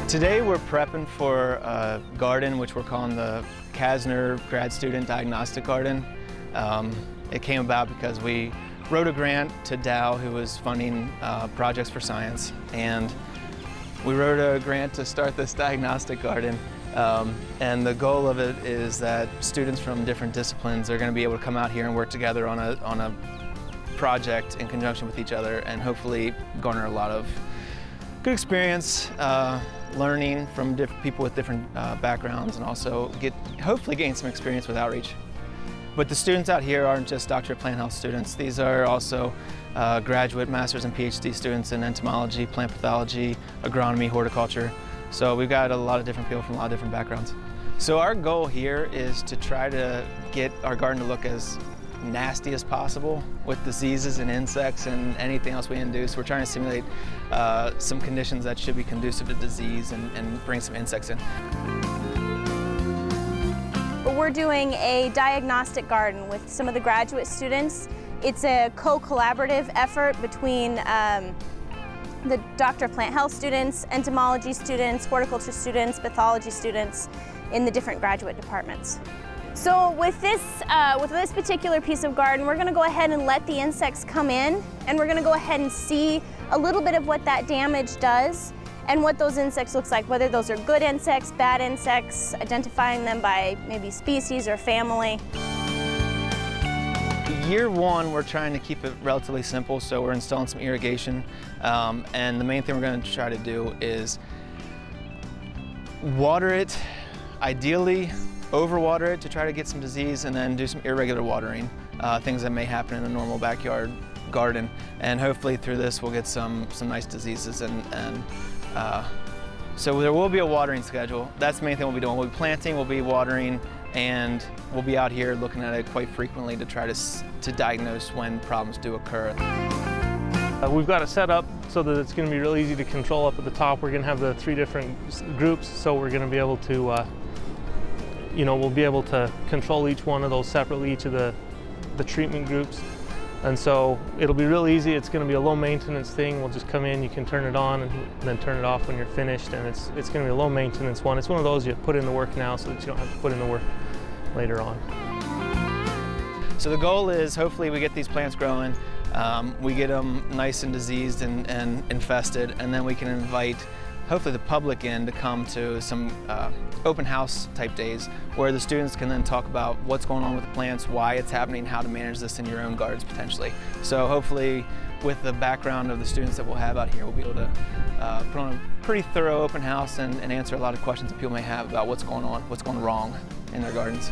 Today we're prepping for a garden which we're calling the Kasner Grad Student Diagnostic Garden. It came about because we wrote a grant to Dow, who was funding projects for science, and we wrote a grant to start this diagnostic garden. And the goal of it is that students from different disciplines are going to be able to come out here and work together on a project in conjunction with each other, and hopefully garner a lot of good experience, learning from people with different backgrounds, and also hopefully gain some experience with outreach. But the students out here aren't just doctorate of plant health students. These are also graduate master's and PhD students in entomology, plant pathology, agronomy, horticulture. So we've got a lot of different people from a lot of different backgrounds. So our goal here is to try to get our garden to look as nasty as possible with diseases and insects and anything else we induce. We're trying to simulate some conditions that should be conducive to disease and bring some insects in. We're doing a diagnostic garden with some of the graduate students. It's a co-collaborative effort between the Doctor of Plant Health students, entomology students, horticulture students, pathology students in the different graduate departments. So with this particular piece of garden, we're going to go ahead and let the insects come in, and we're going to go ahead and see a little bit of what that damage does and what those insects looks like, whether those are good insects, bad insects, identifying them by maybe species or family. Year one, we're trying to keep it relatively simple, so we're installing some irrigation, and the main thing we're going to try to do is water it, ideally overwater it to try to get some disease, and then do some irregular watering, things that may happen in a normal backyard garden, and hopefully through this we'll get some nice diseases, and so there will be a watering schedule. That's the main thing we'll be doing. We'll be planting, we'll be watering, and we'll be out here looking at it quite frequently to try to diagnose when problems do occur. We've got it set up so that it's going to be really easy to control. Up at the top we're going to have the 3 different groups, so we're going to be able to we'll be able to control each one of those separately, each of the treatment groups. And so it'll be real easy. It's going to be a low maintenance thing. We'll just come in, you can turn it on and then turn it off when you're finished, and it's going to be a low maintenance one. It's one of those you put in the work now so that you don't have to put in the work later on. So the goal is hopefully we get these plants growing, we get them nice and diseased and infested, and then we can invite hopefully the public in to come to some open house type days where the students can then talk about what's going on with the plants, why it's happening, how to manage this in your own gardens potentially. So hopefully with the background of the students that we'll have out here, we'll be able to put on a pretty thorough open house and answer a lot of questions that people may have about what's going on, what's going wrong in their gardens.